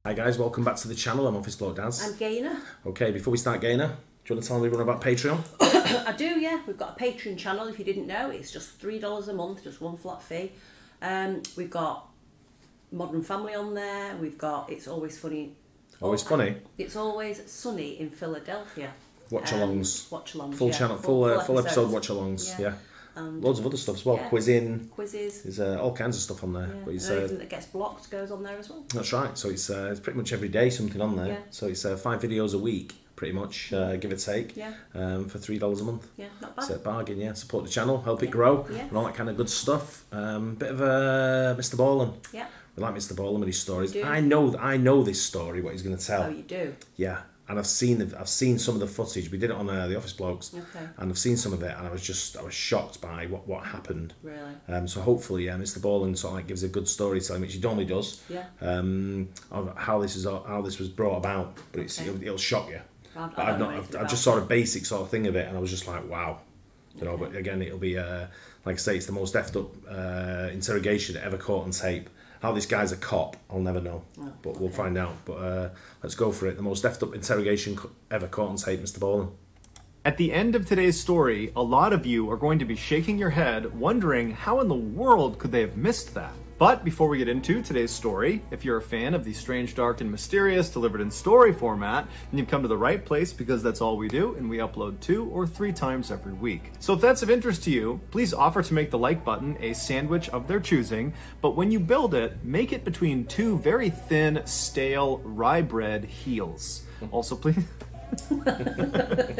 Hi guys, welcome back to the channel. I'm Office Bloke Daz. I'm Gaynor. Okay, before we start Gaynor, do you want to tell everyone about Patreon? I do, yeah. We've got a Patreon channel, if you didn't know. It's just $3 a month, just one flat fee. We've got Modern Family on there. We've got It's Always Funny. Always Funny? It's Always Sunny in Philadelphia. Watch-alongs. Watch-alongs, Full yeah. channel, full episode watch-alongs, yeah. And loads of other stuff as well, yeah. quizzing. Quizzes. There's all kinds of stuff on there. Yeah. But it's, anything that gets blocked goes on there as well. That's right, so it's pretty much every day something on there. Yeah. So it's 5 videos a week, pretty much, give or take, yeah. For $3 a month. Yeah, not bad. It's a bargain, yeah. Support the channel, help it grow, yeah. and all that kind of good stuff. Bit of Mr Ballen. Yeah. We like Mr Ballen with his stories. We do. I know this story, what he's going to tell. Oh, you do? Yeah. And I've seen some of the footage. We did it on the Office Blokes, okay. And I've seen some of it, and I was shocked by what happened. Really? So hopefully, yeah, Mr Ballen sort of like gives a good storytelling, which he normally does. Yeah. Of how this was brought about, but it'll shock you. I've just saw a basic sort of thing of it, and I was just like, wow, you know. But again, it'll be like I say, it's the most effed up interrogation ever caught on tape. How this guy's a cop, I'll never know, but we'll find out. But let's go for it. The most effed up interrogation ever caught on tape, Mr Ballen. At the end of today's story, a lot of you are going to be shaking your head, wondering how in the world could they have missed that? But before we get into today's story, if you're a fan of the strange, dark, and mysterious delivered in story format, then you've come to the right place, because that's all we do, and we upload 2 or 3 times every week. So if that's of interest to you, please offer to make the like button a sandwich of their choosing, but when you build it, make it between 2 very thin, stale, rye bread heels. Also, please...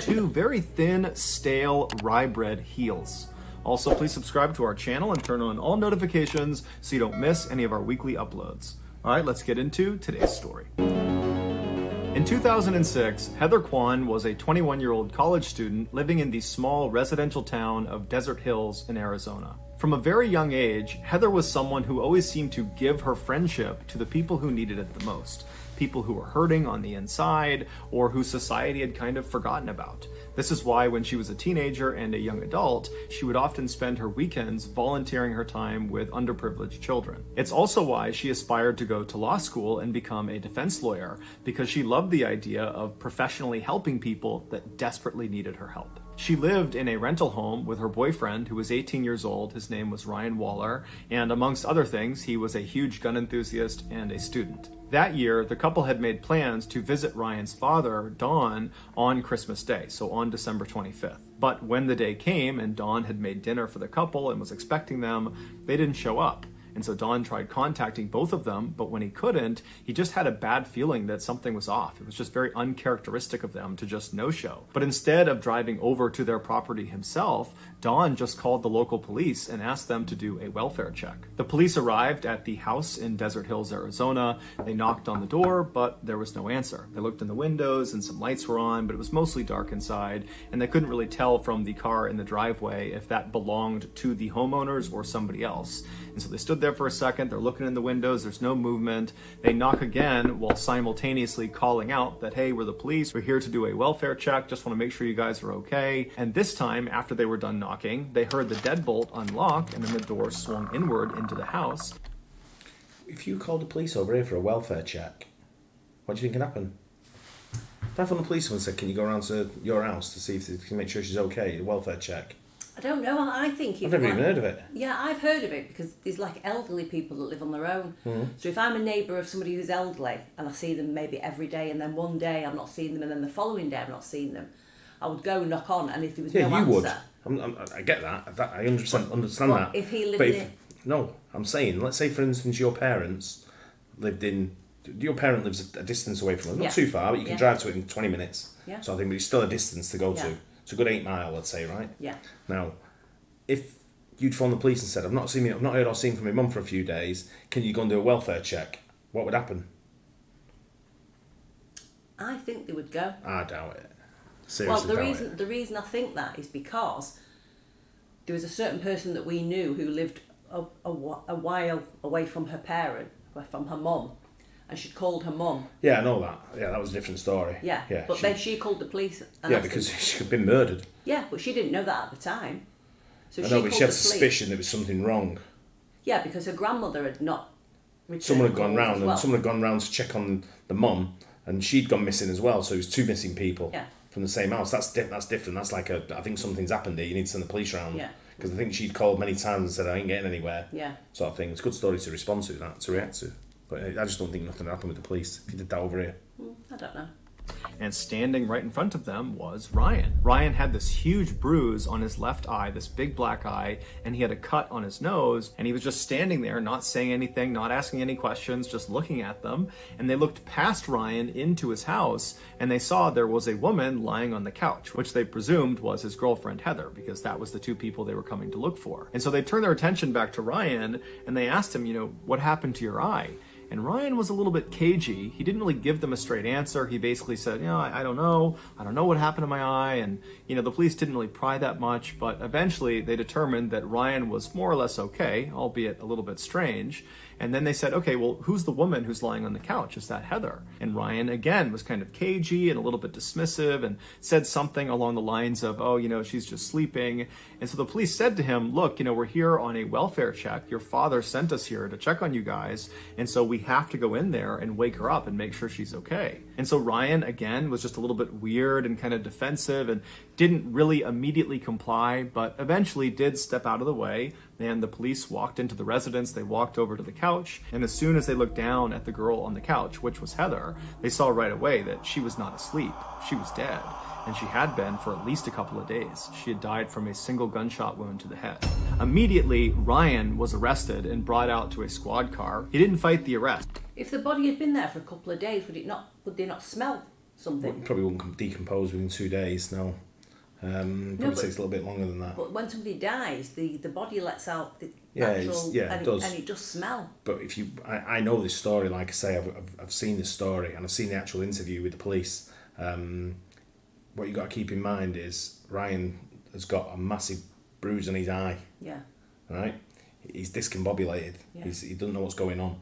2 very thin, stale, rye bread heels. Also, please subscribe to our channel and turn on all notifications so you don't miss any of our weekly uploads. All right, let's get into today's story. In 2006, Heather Kwan was a 21-year-old college student living in the small residential town of Desert Hills in Arizona. From a very young age, Heather was someone who always seemed to give her friendship to the people who needed it the most. People who were hurting on the inside, or who society had kind of forgotten about. This is why when she was a teenager and a young adult, she would often spend her weekends volunteering her time with underprivileged children. It's also why she aspired to go to law school and become a defense lawyer, because she loved the idea of professionally helping people that desperately needed her help. She lived in a rental home with her boyfriend, who was 18 years old. His name was Ryan Waller, and amongst other things, he was a huge gun enthusiast and a student. That year, the couple had made plans to visit Ryan's father, Don, on Christmas Day, so on December 25th. But when the day came and Don had made dinner for the couple and was expecting them, they didn't show up. And so Don tried contacting both of them, but when he couldn't, he just had a bad feeling that something was off. It was just very uncharacteristic of them to just no-show. But instead of driving over to their property himself, Don just called the local police and asked them to do a welfare check. The police arrived at the house in Desert Hills, Arizona. They knocked on the door, but there was no answer. They looked in the windows and some lights were on, but it was mostly dark inside, and they couldn't really tell from the car in the driveway if that belonged to the homeowners or somebody else. And so they stood there for a second, they're looking in the windows, there's no movement. They knock again while simultaneously calling out that, hey, we're the police, we're here to do a welfare check, just want to make sure you guys are okay. And this time, after they were done knocking, they heard the deadbolt unlock, and then the door swung inward into the house. If you called the police over here for a welfare check, what do you think can happen? If I phoned the policeman and said, can you go around to your house to see if they can make sure she's okay, a welfare check? I don't know. I think I've never even heard of it. Yeah, I've heard of it because there's like elderly people that live on their own. So if I'm a neighbour of somebody who's elderly and I see them maybe every day, and then one day I'm not seeing them, and then the following day I'm not seeing them, I would go knock on, and if there was no answer... Would. I get that. I 100% understand that. If he lived in... No, I'm saying, let's say for instance your parents lived in... Your parent lives a distance away from us. Not too far, but you can drive to it in 20 minutes. Yeah. So I think it's still a distance to go to. It's a good 8 mile, let's say, right? Yeah. Now, if you'd phone the police and said, I've not heard or seen from my mum for a few days, can you go and do a welfare check? What would happen? I think they would go. I doubt it. Seriously, well, the reason I think that is because there was a certain person that we knew who lived a while away from her parent, from her mum, and she'd called her mum. Yeah, I know that. Yeah, that was a different story. Yeah, but then she called the police. And because she had been murdered. Yeah, but she didn't know that at the time. So I know, but she had suspicion there was something wrong. Yeah, because her grandmother had not someone had gone round and someone had gone round to check on the mum, and she'd gone missing as well. So it was 2 missing people from the same house. That's different. That's like I think something's happened here. You need to send the police round. Yeah. Because I think she'd called many times and said, I ain't getting anywhere. Yeah. Sort of thing. It's a good story to respond to, to react to. But I just don't think nothing happened with the police if you did that over here. I don't know. And standing right in front of them was Ryan. Ryan had this huge bruise on his left eye, this big black eye, and he had a cut on his nose, and he was just standing there, not saying anything, not asking any questions, just looking at them. And they looked past Ryan into his house, and they saw there was a woman lying on the couch, which they presumed was his girlfriend Heather, because that was the 2 people they were coming to look for. And so they turned their attention back to Ryan, and they asked him, what happened to your eye? And Ryan was a little bit cagey. He didn't really give them a straight answer. He basically said, I don't know. I don't know what happened to my eye. And, the police didn't really pry that much. But eventually they determined that Ryan was more or less okay, albeit a little bit strange. And then they said, okay, well, who's the woman who's lying on the couch? Is that Heather? And Ryan, again, was kind of cagey and a little bit dismissive and said something along the lines of, she's just sleeping. And so the police said to him, look, we're here on a welfare check. Your father sent us here to check on you guys. And so we have to go in there and wake her up and make sure she's okay. And so Ryan, again, was just a little bit weird and kind of defensive and didn't really immediately comply, but eventually did step out of the way. And the police walked into the residence, they walked over to the couch, and as soon as they looked down at the girl on the couch, which was Heather, they saw right away that she was not asleep, she was dead. And she had been for at least a couple of days. She had died from a single gunshot wound to the head. Immediately, Ryan was arrested and brought out to a squad car. He didn't fight the arrest. If the body had been there for a couple of days, would they not smell something? It probably wouldn't decompose within 2 days, no. Probably takes a little bit longer than that. But when somebody dies, the body lets out the natural, it does. And it does smell. But if I know this story, like I say, I've seen this story and I've seen the actual interview with the police. What you got to keep in mind is Ryan has got a massive bruise on his eye. Yeah. Right. He's discombobulated. Yeah. He doesn't know what's going on.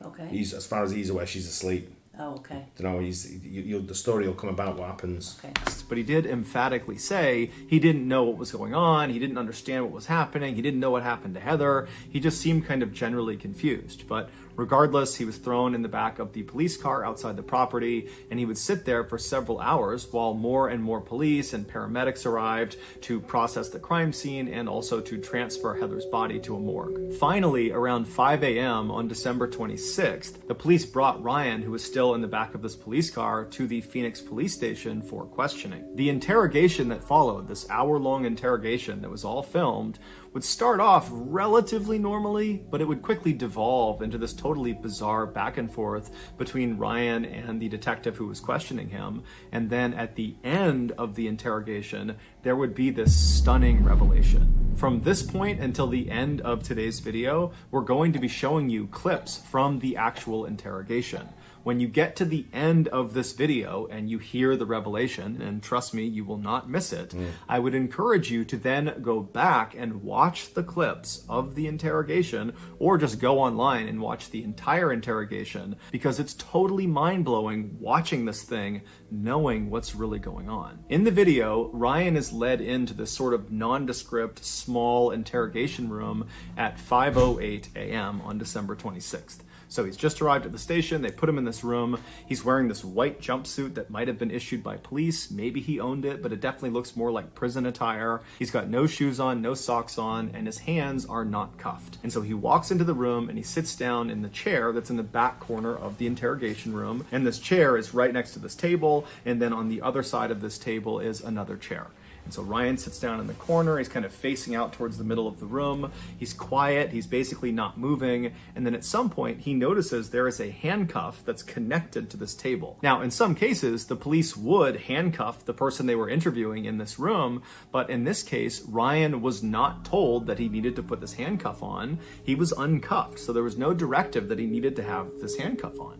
Okay. As far as he's aware, she's asleep. Oh, okay. The story will come about what happens. Okay. But he did emphatically say he didn't know what was going on. He didn't understand what was happening. He didn't know what happened to Heather. He just seemed kind of generally confused. But regardless, he was thrown in the back of the police car outside the property, and he would sit there for several hours while more and more police and paramedics arrived to process the crime scene and also to transfer Heather's body to a morgue. Finally, around 5 a.m. on December 26th, the police brought Ryan, who was still in the back of this police car, to the Phoenix police station for questioning. The interrogation that followed, this hour-long interrogation that was all filmed, would start off relatively normally, but it would quickly devolve into this totally bizarre back and forth between Ryan and the detective who was questioning him. And then at the end of the interrogation, there would be this stunning revelation. From this point until the end of today's video, we're going to be showing you clips from the actual interrogation. When you get to the end of this video and you hear the revelation, and trust me, you will not miss it, I would encourage you to then go back and watch the clips of the interrogation, or just go online and watch the entire interrogation, because it's totally mind-blowing watching this thing, knowing what's really going on. In the video, Ryan is led into this sort of nondescript, small interrogation room at 5:08 a.m. on December 26th. So he's just arrived at the station, they put him in this room, he's wearing this white jumpsuit that might have been issued by police, maybe he owned it, but it definitely looks more like prison attire. He's got no shoes on, no socks on, and his hands are not cuffed. And so he walks into the room and he sits down in the chair that's in the back corner of the interrogation room, and this chair is right next to this table, and then on the other side of this table is another chair. And so Ryan sits down in the corner, he's kind of facing out towards the middle of the room, he's quiet, he's basically not moving, and then at some point he notices there is a handcuff that's connected to this table. Now, in some cases, the police would handcuff the person they were interviewing in this room, but in this case, Ryan was not told that he needed to put this handcuff on. He was uncuffed, so there was no directive that he needed to have this handcuff on.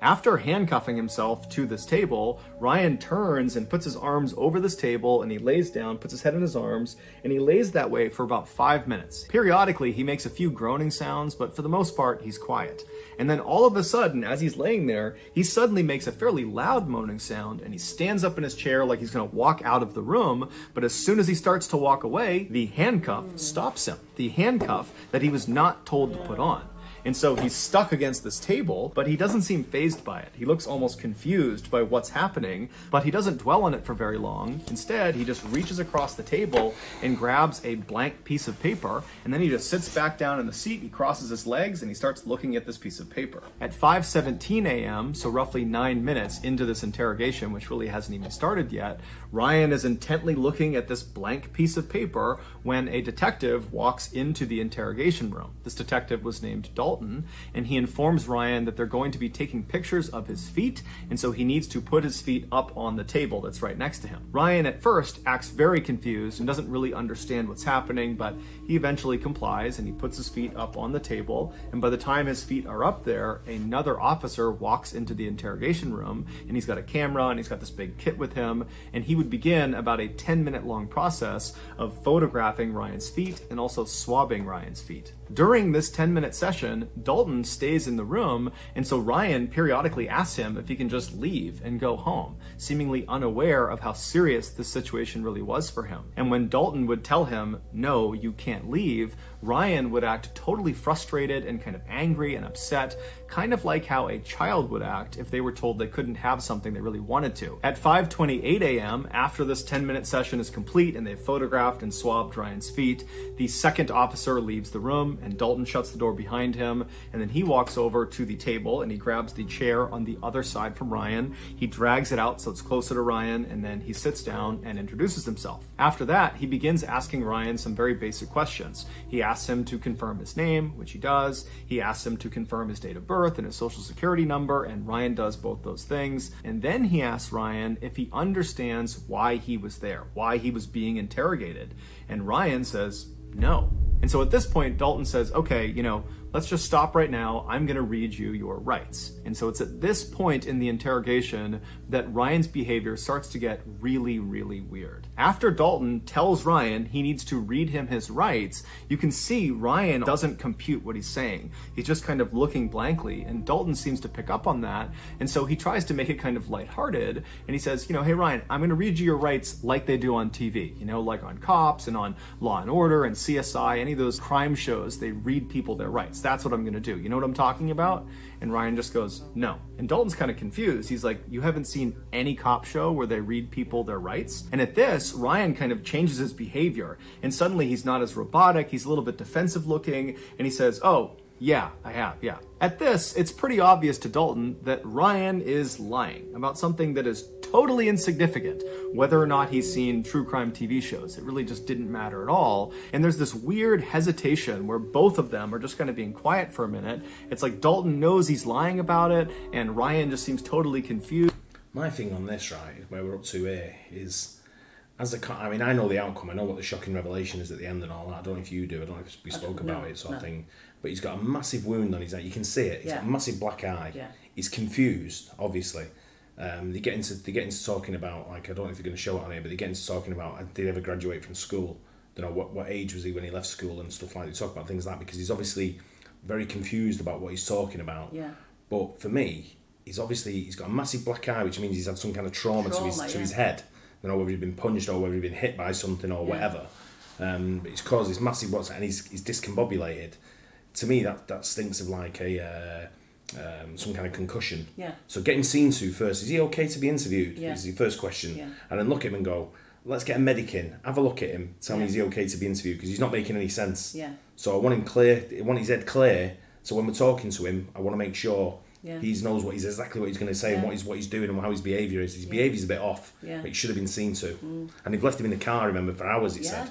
After handcuffing himself to this table, Ryan turns and puts his arms over this table, and he lays down, puts his head in his arms, and he lays that way for about 5 minutes. Periodically, he makes a few groaning sounds, but for the most part, he's quiet. And then all of a sudden, as he's laying there, he suddenly makes a fairly loud moaning sound, and he stands up in his chair like he's going to walk out of the room, but as soon as he starts to walk away, the handcuff stops him. The handcuff that he was not told to put on. And so he's stuck against this table, but he doesn't seem fazed by it. He looks almost confused by what's happening, but he doesn't dwell on it for very long. Instead, he just reaches across the table and grabs a blank piece of paper, and then he just sits back down in the seat, he crosses his legs, and he starts looking at this piece of paper. At 5:17 a.m., so roughly 9 minutes into this interrogation, which really hasn't even started yet, Ryan is intently looking at this blank piece of paper when a detective walks into the interrogation room. This detective was named Dalton, and he informs Ryan that they're going to be taking pictures of his feet, and so he needs to put his feet up on the table that's right next to him. Ryan at first acts very confused and doesn't really understand what's happening, but he eventually complies and he puts his feet up on the table, and by the time his feet are up there, another officer walks into the interrogation room, and he's got a camera and he's got this big kit with him, and he would begin about a 10-minute long process of photographing Ryan's feet and also swabbing Ryan's feet. During this 10-minute session, Dalton stays in the room, and so Ryan periodically asks him if he can just leave and go home, seemingly unaware of how serious this situation really was for him. And when Dalton would tell him, no, you can't leave, Ryan would act totally frustrated and kind of angry and upset, kind of like how a child would act if they were told they couldn't have something they really wanted to. At 5:28 a.m., after this 10-minute session is complete and they've photographed and swabbed Ryan's feet, the second officer leaves the room, and Dalton shuts the door behind him, and then he walks over to the table and he grabs the chair on the other side from Ryan. He drags it out so it's closer to Ryan, and then he sits down and introduces himself. After that, he begins asking Ryan some very basic questions. He asks him to confirm his name, which he does. He asks him to confirm his date of birth and his social security number, and Ryan does both those things. And then he asks Ryan if he understands why he was there, why he was being interrogated. And Ryan says, no. And so at this point, Dalton says, okay, let's just stop right now. I'm going to read you your rights. And so it's at this point in the interrogation that Ryan's behavior starts to get really, really weird. After Dalton tells Ryan he needs to read him his rights, you can see Ryan doesn't compute what he's saying. He's just kind of looking blankly, and Dalton seems to pick up on that. And so he tries to make it kind of lighthearted, and he says, hey Ryan, I'm going to read you your rights like they do on TV, like on Cops and on Law and Order and CSI, any of those crime shows, they read people their rights. That's what I'm going to do. You know what I'm talking about? And Ryan just goes, no. And Dalton's kind of confused. He's like, you haven't seen any cop show where they read people their rights? And at this, Ryan kind of changes his behavior. And suddenly he's not as robotic. He's a little bit defensive looking. And he says, oh, yeah, I have, yeah. At this, it's pretty obvious to Dalton that Ryan is lying about something that is totally insignificant, whether or not he's seen true crime TV shows. It really just didn't matter at all. And there's this weird hesitation where both of them are just kind of being quiet for a minute. It's like Dalton knows he's lying about it, and Ryan just seems totally confused. My thing on this, right, where we're up to here, is I know the outcome. I know what the shocking revelation is at the end and all that. I don't know if you do. I don't know if we spoke about it, sort of thing. But he's got a massive wound on his eye. You can see it. He's got a massive black eye. Yeah. He's confused, obviously. They get into talking about, like, I don't know if they're going to show it on here, but they get into talking about, did he ever graduate from school? What age was he when he left school and stuff like that. They talk about things like that because he's obviously very confused about what he's talking about. Yeah. But for me, he's got a massive black eye, which means he's had some kind of trauma to his head. Whether he's been punched or whether he's been hit by something or whatever. But it's caused this massive and he's discombobulated. To me, that stinks of like some kind of concussion. Yeah. So get him seen to first. Is he okay to be interviewed? Yeah. Is the first question. Yeah. And then look at him and go, let's get a medic in. Have a look at him. Tell me, is he okay to be interviewed? Because he's not making any sense. Yeah. So I want him clear. I want his head clear. So when we're talking to him, I want to make sure he knows exactly what he's going to say and what he's doing and how his behaviour is. His behaviour's a bit off, but he should have been seen to. And they've left him in the car, remember, for hours. It said,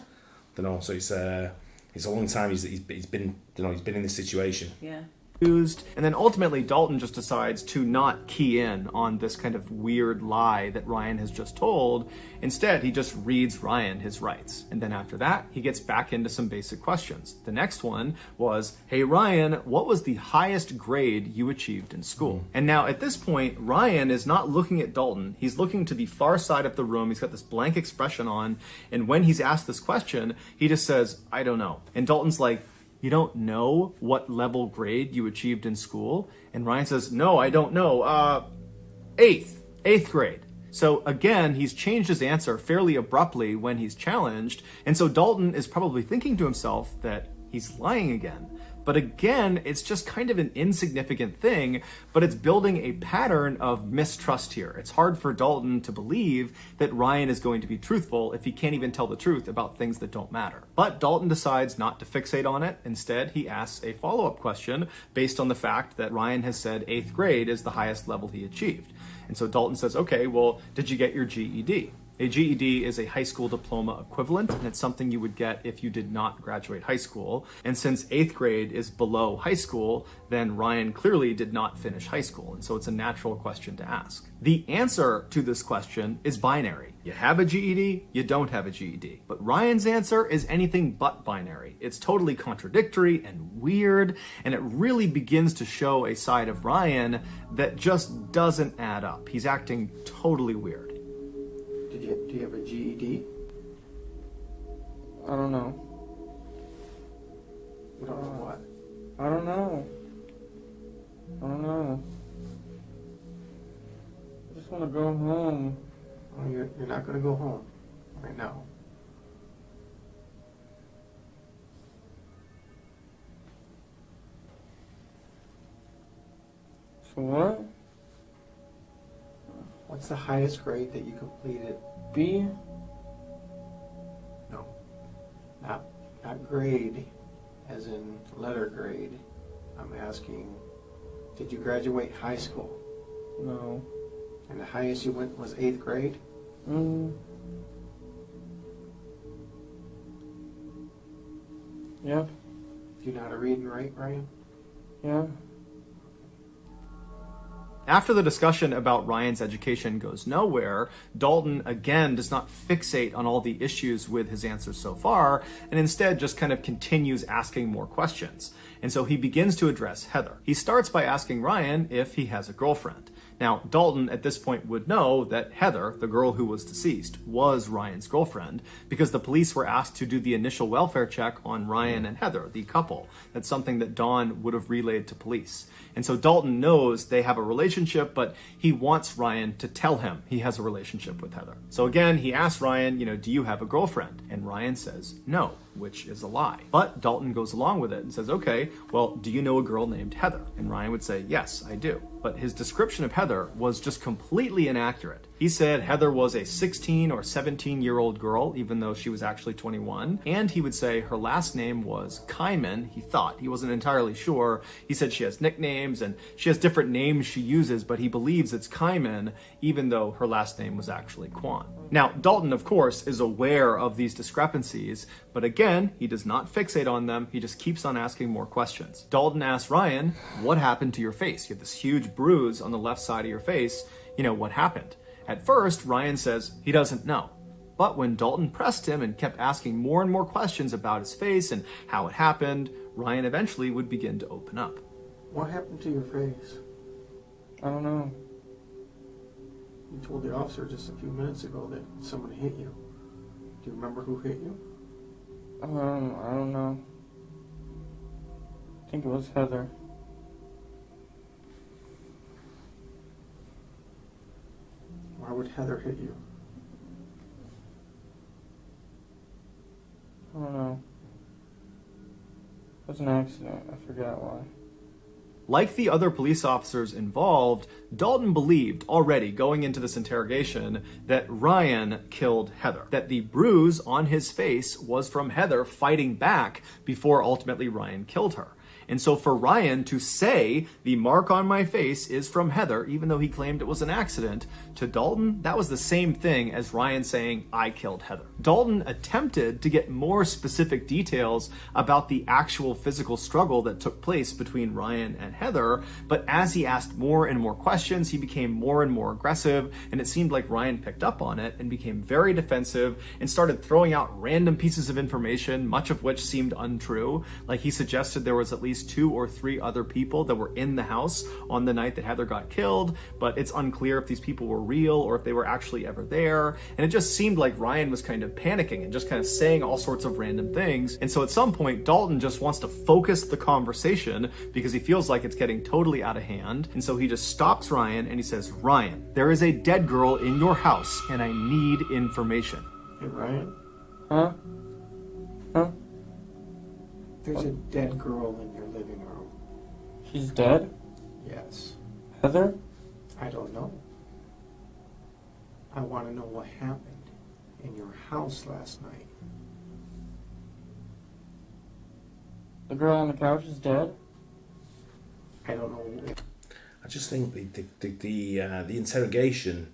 So it's a long time. He's been in this situation. Yeah. used. And then ultimately Dalton just decides to not key in on this kind of weird lie that Ryan has just told. Instead, he just reads Ryan his rights. And then after that, he gets back into some basic questions. The next one was, hey Ryan, what was the highest grade you achieved in school? And now at this point, Ryan is not looking at Dalton. He's looking to the far side of the room. He's got this blank expression on. And when he's asked this question, he just says, I don't know. And Dalton's like, you don't know what level grade you achieved in school? And Ryan says, no, I don't know. Eighth grade. So again, he's changed his answer fairly abruptly when he's challenged. And so Dalton is probably thinking to himself that he's lying again. But again, it's just kind of an insignificant thing, but it's building a pattern of mistrust here. It's hard for Dalton to believe that Ryan is going to be truthful if he can't even tell the truth about things that don't matter. But Dalton decides not to fixate on it. Instead, he asks a follow-up question based on the fact that Ryan has said 8th grade is the highest level he achieved. And so Dalton says, okay, well, did you get your GED? A GED is a high school diploma equivalent, and it's something you would get if you did not graduate high school. And since 8th grade is below high school, then Ryan clearly did not finish high school, and so it's a natural question to ask. The answer to this question is binary. You have a GED, you don't have a GED. But Ryan's answer is anything but binary. It's totally contradictory and weird, and it really begins to show a side of Ryan that just doesn't add up. He's acting totally weird. Do you have a GED? I don't know. You don't know what? I don't know. I don't know. I just want to go home. Oh, you're not going to go home right now. So what? What's the highest grade that you completed? B? No. Not grade, as in letter grade. I'm asking, did you graduate high school? No. And the highest you went was 8th grade? Yep. Do you know how to read and write, Ryan? Yeah. After the discussion about Ryan's education goes nowhere, Dalton again does not fixate on all the issues with his answers so far, and instead just kind of continues asking more questions. And so he begins to address Heather. He starts by asking Ryan if he has a girlfriend. Now, Dalton at this point would know that Heather, the girl who was deceased, was Ryan's girlfriend because the police were asked to do the initial welfare check on Ryan and Heather, the couple. That's something that Dawn would have relayed to police. And so Dalton knows they have a relationship, but he wants Ryan to tell him he has a relationship with Heather. So again, he asks Ryan, do you have a girlfriend? And Ryan says no, which is a lie. But Dalton goes along with it and says, okay, well, do you know a girl named Heather? And Ryan would say, yes, I do. But his description of Heather was just completely inaccurate. He said Heather was a 16 or 17-year-old girl, even though she was actually 21. And he would say her last name was Kyman, he thought. He wasn't entirely sure. He said she has nicknames and she has different names she uses, but he believes it's Kyman, even though her last name was actually Kwan. Now, Dalton, of course, is aware of these discrepancies, but again, he does not fixate on them. He just keeps on asking more questions. Dalton asks Ryan, what happened to your face? You have this huge bruise on the left side of your face. What happened? At first, Ryan says he doesn't know. But when Dalton pressed him and kept asking more and more questions about his face and how it happened, Ryan eventually would begin to open up. What happened to your face? I don't know. You told the officer just a few minutes ago that someone hit you. Do you remember who hit you? I don't know. I think it was Heather. Why would Heather hit you? I don't know. It was an accident. I forgot why. Like the other police officers involved, Dalton believed already going into this interrogation that Ryan killed Heather, that the bruise on his face was from Heather fighting back before ultimately Ryan killed her. And so for Ryan to say the mark on my face is from Heather, even though he claimed it was an accident, to Dalton, that was the same thing as Ryan saying, I killed Heather. Dalton attempted to get more specific details about the actual physical struggle that took place between Ryan and Heather, but as he asked more and more questions, he became more and more aggressive, and it seemed like Ryan picked up on it and became very defensive and started throwing out random pieces of information, much of which seemed untrue. Like he suggested there was at least 2 or 3 other people that were in the house on the night that Heather got killed, but it's unclear if these people were real or if they were actually ever there. And it just seemed like Ryan was kind of panicking and just kind of saying all sorts of random things. And so at some point, Dalton just wants to focus the conversation because he feels like it's getting totally out of hand. And so he just stops Ryan and he says, Ryan, there is a dead girl in your house and I need information. Hey, Ryan? Huh? Huh? There's a dead girl in your living room. She's dead? Yes. Heather? I don't know. I want to know what happened in your house last night. The girl on the couch is dead? I don't know. I just think the interrogation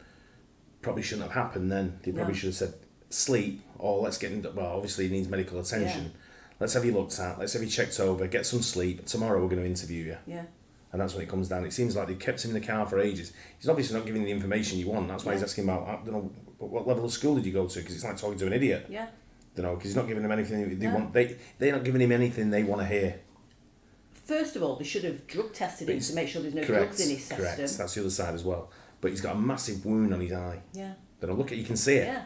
probably shouldn't have happened then. They probably should have said, sleep, or let's get into, well, obviously he needs medical attention. Yeah. Let's have you looked at, let's have you checked over, get some sleep. Tomorrow we're going to interview you. Yeah. And that's when it comes down. It seems like they've kept him in the car for ages. He's obviously not giving the information you want. That's why he's asking about, I don't know, what level of school did you go to? Because it's like talking to an idiot. Yeah. You know, because he's not giving them anything they want. They're not giving him anything they want to hear. First of all, they should have drug tested him to make sure there's no drugs in his system. Correct. That's the other side as well. But he's got a massive wound on his eye. Yeah. Then look at, you can see it. Yeah.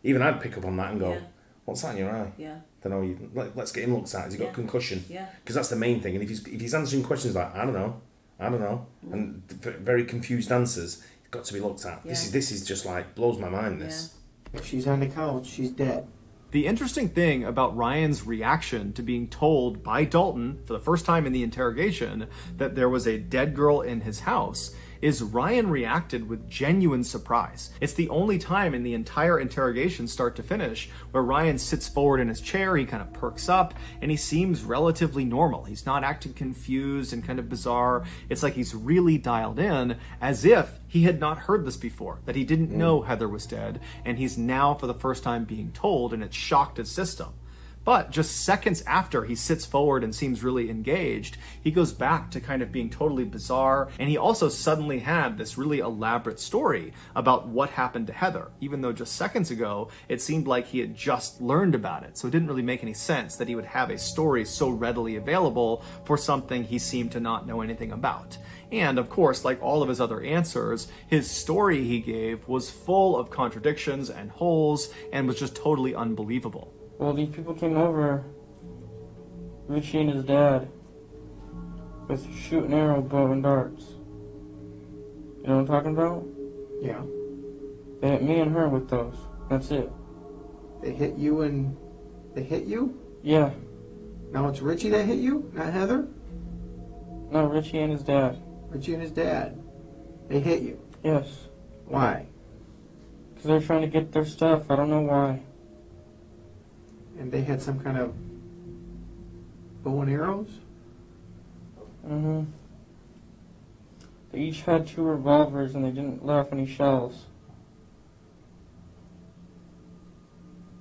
Even I'd pick up on that and go, what's that in your eye? Yeah. Then let's get him looked at. Has he got concussion? Yeah. Because that's the main thing. And if he's answering questions like, I don't know, and very confused answers, it's got to be looked at. Yeah. This is just like blows my mind. This. Yeah. If she's on the couch, she's dead. The interesting thing about Ryan's reaction to being told by Dalton for the first time in the interrogation that there was a dead girl in his house is Ryan reacted with genuine surprise. It's the only time in the entire interrogation, start to finish, where Ryan sits forward in his chair, he kind of perks up, and he seems relatively normal. He's not acting confused and kind of bizarre. It's like he's really dialed in, as if he had not heard this before, that he didn't know Heather was dead, and he's now for the first time being told, and it shocked his system. But just seconds after he sits forward and seems really engaged, he goes back to kind of being totally bizarre, and he also suddenly had this really elaborate story about what happened to Heather, even though just seconds ago it seemed like he had just learned about it. So it didn't really make any sense that he would have a story so readily available for something he seemed to not know anything about. And of course, like all of his other answers, his story he gave was full of contradictions and holes and was just totally unbelievable. Well, these people came over, Richie and his dad, with shooting arrow, bow, and darts. You know what I'm talking about? Yeah. They hit me and her with those. That's it. They hit you and... They hit you? Yeah. Now it's Richie that hit you, not Heather? No, Richie and his dad. Richie and his dad. They hit you? Yes. Why? Because they're trying to get their stuff. I don't know why. And they had some kind of bow and arrows? Mm-hmm. They each had 2 revolvers and they didn't let off any shells.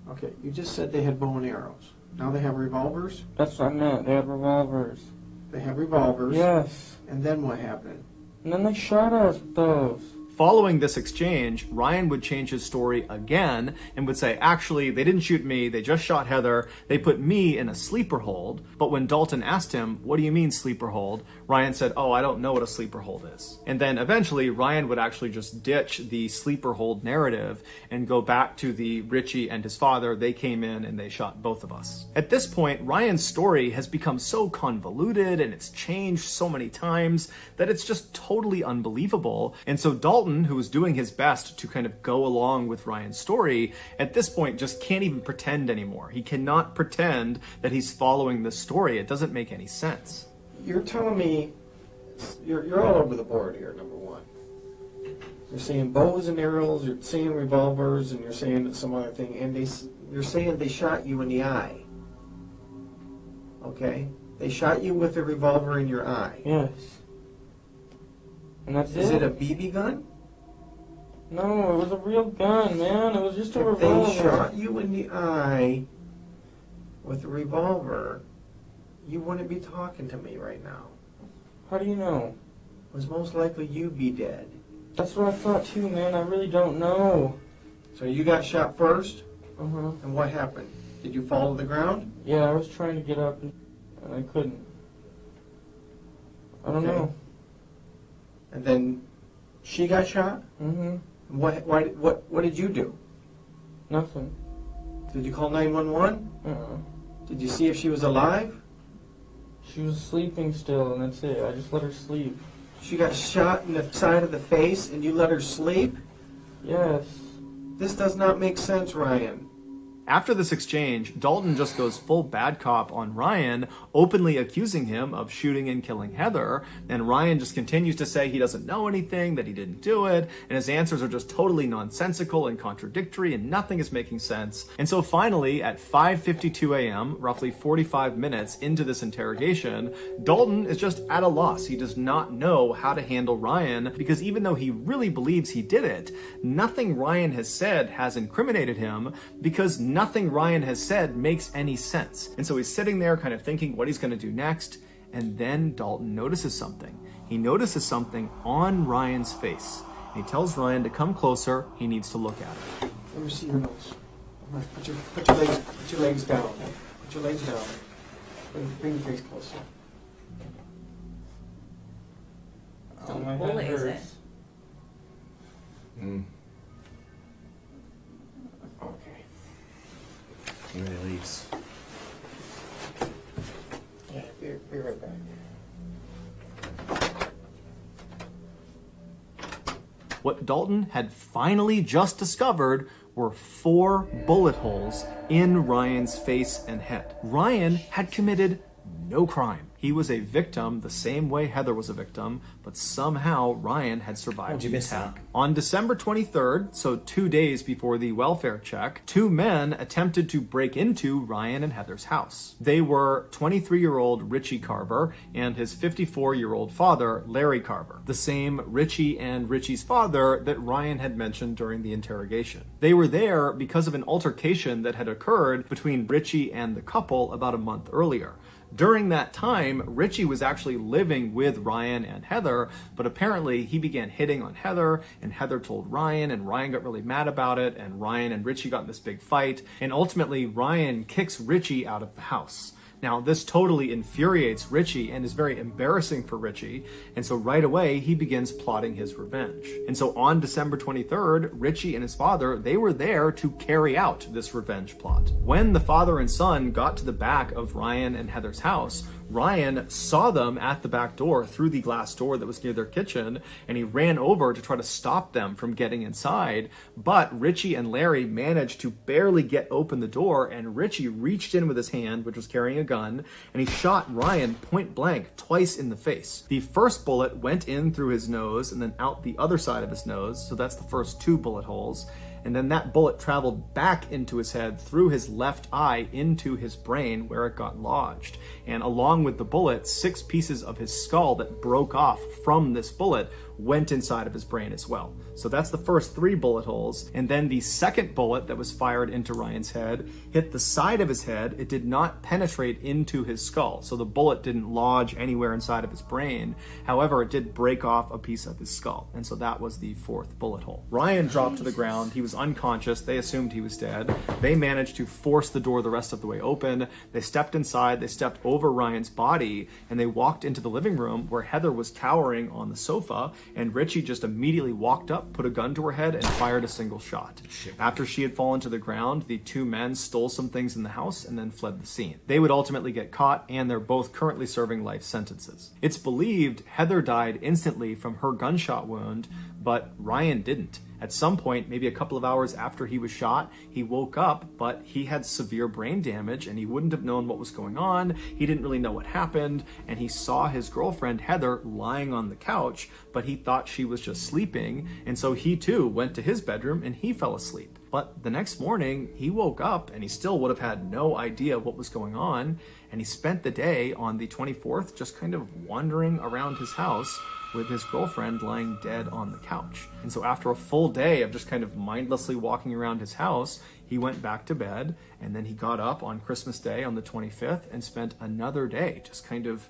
Okay, you just said they had bow and arrows. Now they have revolvers? That's what I meant. They had revolvers. They have revolvers? Yes. And then what happened? And then they shot us with those. Following this exchange, Ryan would change his story again and would say, actually, they didn't shoot me, they just shot Heather, they put me in a sleeper hold. But when Dalton asked him, what do you mean sleeper hold? Ryan said, oh, I don't know what a sleeper hold is. And then eventually, Ryan would actually just ditch the sleeper hold narrative and go back to the Richie and his father, they came in and they shot both of us. At this point, Ryan's story has become so convoluted and it's changed so many times that it's just totally unbelievable. And so Dalton, who was doing his best to kind of go along with Ryan's story, at this point just can't even pretend anymore. He cannot pretend that he's following this story. It doesn't make any sense. You're telling me you're all over the board here, number one. You're saying bows and arrows, you're saying revolvers, and you're saying some other thing, and you're saying they shot you in the eye. Okay? They shot you with a revolver in your eye. Yes. And that's Is it a BB gun? No, it was a real gun, man. It was just a If revolver. they shot you in the eye with a revolver, you wouldn't be talking to me right now. How do you know? It was most likely you'd be dead. That's what I thought too, man. I really don't know. So you got shot first, Uh-huh. and what happened? Did you fall to the ground? Yeah, I was trying to get up and I couldn't. I don't Okay. know. And then she got shot? Mm-hmm. What did you do? Nothing. Did you call 911? Uh-uh. Did you see if she was alive? She was sleeping still, and that's it. I just let her sleep. She got shot in the side of the face and you let her sleep? Yes. This does not make sense, Ryan. After this exchange, Dalton just goes full bad cop on Ryan, openly accusing him of shooting and killing Heather, and Ryan just continues to say he doesn't know anything, that he didn't do it, and his answers are just totally nonsensical and contradictory, and nothing is making sense. And so finally, at 5:52 a.m., roughly 45 minutes into this interrogation, Dalton is just at a loss. He does not know how to handle Ryan, because even though he really believes he did it, nothing Ryan has said has incriminated him, because nothing Ryan has said makes any sense. And so he's sitting there kind of thinking what he's going to do next, and then Dalton notices something. He notices something on Ryan's face. And he tells Ryan to come closer, he needs to look at it. Let me see your nose. Put your legs down. Put your legs down. Bring your face closer. Oh, my What head is it? hurts. Okay. He really leaves. Yeah, be right back. What Dalton had finally just discovered were 4 bullet holes in Ryan's face and head. Ryan had committed no crime. He was a victim the same way Heather was a victim, but somehow Ryan had survived How'd you the miss attack. that? On December 23rd, so 2 days before the welfare check, 2 men attempted to break into Ryan and Heather's house. They were 23-year-old Richie Carver and his 54-year-old father, Larry Carver, the same Richie and Richie's father that Ryan had mentioned during the interrogation. They were there because of an altercation that had occurred between Richie and the couple about a month earlier. During that time, Richie was actually living with Ryan and Heather, but apparently he began hitting on Heather, and Heather told Ryan, and Ryan got really mad about it, and Ryan and Richie got in this big fight, and ultimately Ryan kicks Richie out of the house. Now, this totally infuriates Richie and is very embarrassing for Richie, and so right away, he begins plotting his revenge. And so on December 23rd, Richie and his father, they were there to carry out this revenge plot. When the father and son got to the back of Ryan and Heather's house, Ryan saw them at the back door through the glass door that was near their kitchen, and he ran over to try to stop them from getting inside, but Richie and Larry managed to barely get open the door, and Richie reached in with his hand, which was carrying a gun, and he shot Ryan point blank twice in the face. The first bullet went in through his nose and then out the other side of his nose, so that's the first 2 bullet holes. And then that bullet traveled back into his head through his left eye into his brain where it got lodged. And along with the bullet, 6 pieces of his skull that broke off from this bullet went inside of his brain as well. So that's the first 3 bullet holes. And then the second bullet that was fired into Ryan's head hit the side of his head. It did not penetrate into his skull. So the bullet didn't lodge anywhere inside of his brain. However, it did break off a piece of his skull. And so that was the 4th bullet hole. Ryan dropped to the ground. He was unconscious. They assumed he was dead. They managed to force the door the rest of the way open. They stepped inside. They stepped over Ryan's body, and they walked into the living room where Heather was cowering on the sofa, and Richie just immediately walked up, put a gun to her head, and fired a single shot. After she had fallen to the ground, the 2 men stole some things in the house and then fled the scene. They would ultimately get caught, and they're both currently serving life sentences. It's believed Heather died instantly from her gunshot wound, but Ryan didn't. At some point, maybe a couple of hours after he was shot, he woke up, but he had severe brain damage and he wouldn't have known what was going on. He didn't really know what happened, and he saw his girlfriend Heather lying on the couch, but he thought she was just sleeping, and so he too went to his bedroom and he fell asleep. But the next morning, he woke up and he still would have had no idea what was going on, and he spent the day on the 24th just kind of wandering around his house with his girlfriend lying dead on the couch. And so after a full day of just kind of mindlessly walking around his house, he went back to bed, and then he got up on Christmas Day on the 25th and spent another day just kind of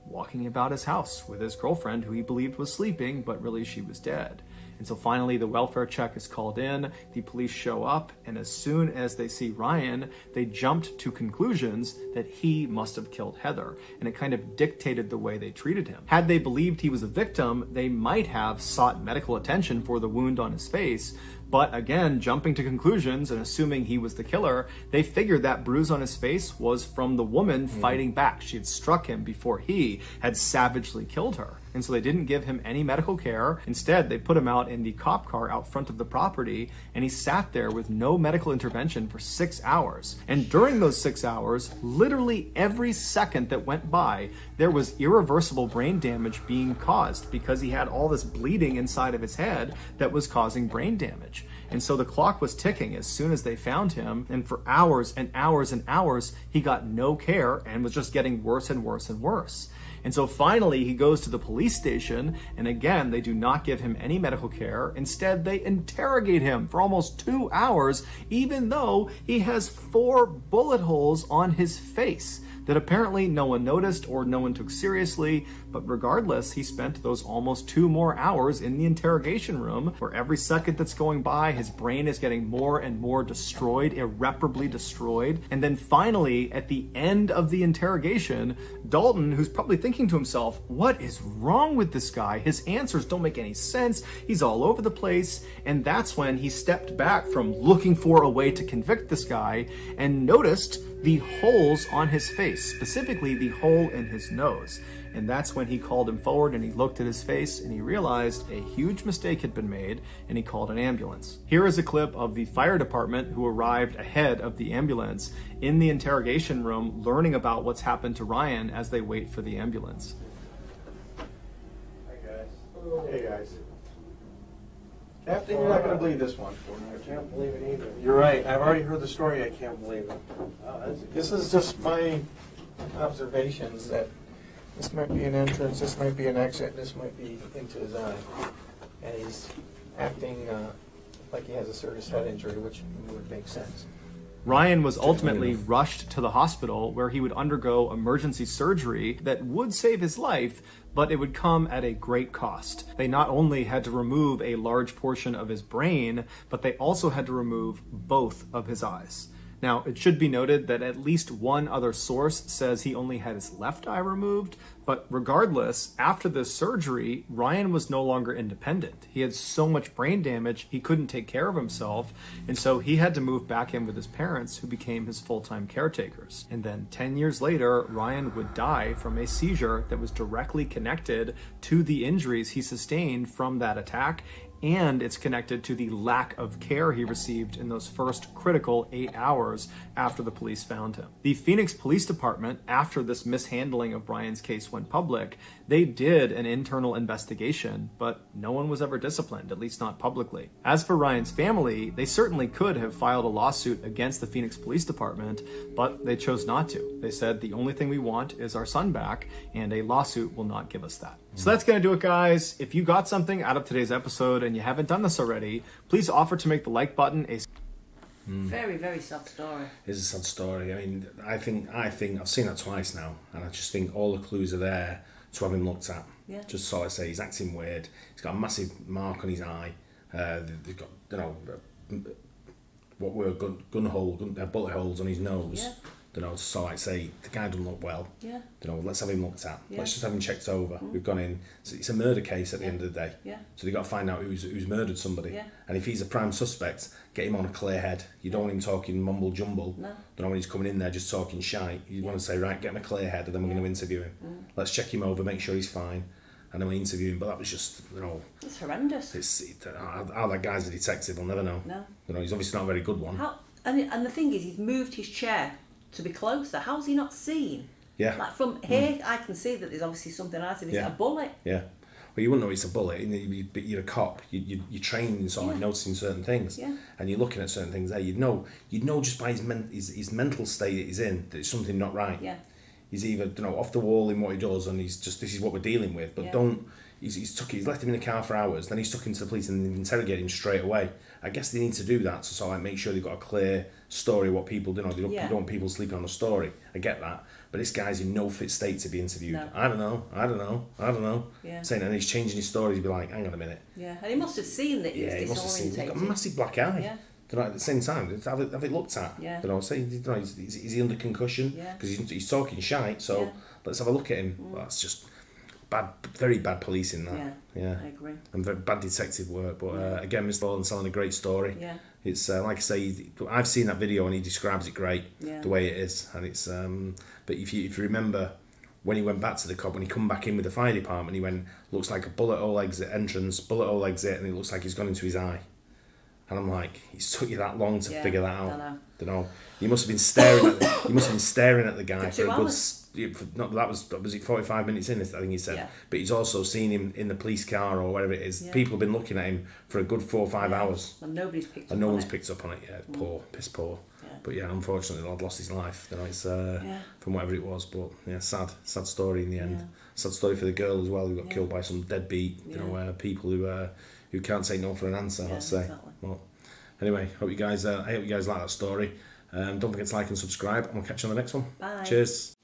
walking about his house with his girlfriend, who he believed was sleeping, but really she was dead. And so finally the welfare check is called in, the police show up, and as soon as they see Ryan, they jumped to conclusions that he must have killed Heather, and it kind of dictated the way they treated him. Had they believed he was a victim, they might have sought medical attention for the wound on his face, but again, jumping to conclusions and assuming he was the killer, they figured that bruise on his face was from the woman fighting back. She had struck him before he had savagely killed her. And so they didn't give him any medical care. Instead, they put him out in the cop car out front of the property, and he sat there with no medical intervention for 6 hours. And during those 6 hours, literally every second that went by, there was irreversible brain damage being caused because he had all this bleeding inside of his head that was causing brain damage. And so the clock was ticking as soon as they found him, and for hours and hours and hours, he got no care and was just getting worse and worse and worse. And so finally he goes to the police station, and again, they do not give him any medical care. Instead, they interrogate him for almost 2 hours, even though he has 4 bullet holes on his face that apparently no one noticed or no one took seriously. But regardless, he spent those almost 2 more hours in the interrogation room, where every second that's going by, his brain is getting more and more destroyed, irreparably destroyed. And then finally, at the end of the interrogation, Dalton, who's probably thinking to himself, what is wrong with this guy? His answers don't make any sense. He's all over the place. And that's when he stepped back from looking for a way to convict this guy and noticed the holes on his face, specifically the hole in his nose. And that's when he called him forward, and he looked at his face and he realized a huge mistake had been made, and he called an ambulance. Here is a clip of the fire department who arrived ahead of the ambulance in the interrogation room, learning about what's happened to Ryan as they wait for the ambulance. Hey guys. Hey guys. Captain, you're not going to believe this one. I can't believe it either. You're right. I've already heard the story. I can't believe it. This is just my observations that this might be an entrance, this might be an exit, this might be into his eye. And he's acting like he has a serious head injury, which would make sense. Ryan was ultimately rushed to the hospital, where he would undergo emergency surgery that would save his life, but it would come at a great cost. They not only had to remove a large portion of his brain, but they also had to remove both of his eyes. Now, it should be noted that at least one other source says he only had his left eye removed, but regardless, after this surgery, Ryan was no longer independent. He had so much brain damage, he couldn't take care of himself, and so he had to move back in with his parents, who became his full-time caretakers. And then 10 years later, Ryan would die from a seizure that was directly connected to the injuries he sustained from that attack, and it's connected to the lack of care he received in those first critical 8 hours after the police found him. The Phoenix Police Department, after this mishandling of Ryan's case went public, they did an internal investigation, but no one was ever disciplined, at least not publicly. As for Ryan's family, they certainly could have filed a lawsuit against the Phoenix Police Department, but they chose not to. They said the only thing we want is our son back, and a lawsuit will not give us that. So that's going to do it, guys. If you got something out of today's episode and you haven't done this already, please offer to make the like button a... Very, very sad story. It's a sad story. I mean, I think I've seen that twice now, and I just think all the clues are there to have him looked at. Yeah. Just sort of say he's acting weird. He's got a massive mark on his eye. They've got, you know, what were bullet holes on his nose. Yeah. You know, so like say the guy doesn't look well. Yeah. You know, let's have him looked at. Yeah. Let's just have him checked over. We've gone in. So it's a murder case at the end of the day. Yeah. So they've got to find out who's murdered somebody. Yeah. And if he's a prime suspect, get him on a clear head. You don't want him talking mumble jumble. No. Don't know when he's coming in there just talking shite. You want to say, right, get him a clear head, and then we're going to interview him. Let's check him over, make sure he's fine. and then we interview him. But that was just, you know, it's horrendous. How that guy's a detective, we'll never know. No. You know, he's obviously not a very good one. And the thing is, he's moved his chair to be closer. How's he not seen? Yeah. Like from here, I can see that there's obviously something else. Is it a bullet? Yeah. Well, you wouldn't know it's a bullet. But you're a cop. You're trained in sort of like noticing certain things. Yeah. And you're looking at certain things there. You'd know just by his mental state that he's in that there's something not right. Yeah. He's either, you know, off the wall in what he does, and he's just, this is what we're dealing with. But he's left him in the car for hours. Then he's took him to the police and interrogated him straight away. I guess they need to do that to sort of like make sure they've got a clear story of what people do. They don't want people sleeping on a story. I get that. But this guy's in no fit state to be interviewed. No. I don't know. Yeah. Saying, and he's changing his story. He'd be like, hang on a minute. Yeah, and he must have seen that he was disorientated. He must have seen. He's got a massive black eye. Yeah. You know, at the same time, have it looked at. Yeah. You know, say, you know, is he under concussion? Yeah. Because he's talking shite. So let's have a look at him. Well, that's just bad, very bad policing. That. Yeah. I agree. And very bad detective work. But again, Mr Ballen telling a great story. Yeah. It's like I say, I've seen that video and he describes it great the way it is, and it's. But if you remember, when he went back to the cop, when he come back in with the fire department, he went, looks like a bullet hole exit entrance, bullet hole exit, and it looks like he's gone into his eye. And I'm like, it's took you that long to figure that out. I don't know. You must have been staring at the guy for a good. Was it 45 minutes in? I think he said. Yeah. But he's also seen him in the police car or whatever it is. Yeah. People have been looking at him for a good 4 or 5 hours. And nobody's picked up. And no one's picked up on it yet. Piss poor. Yeah. But yeah, unfortunately, the lad lost his life. You know, it's from whatever it was. But yeah, sad story in the end. Sad story for the girl as well, who got killed by some deadbeat. You know, people who can't say no for an answer. Let's say. Exactly. Well, anyway, I hope you guys like that story. Don't forget to like and subscribe, and we'll catch you on the next one. Bye. Cheers.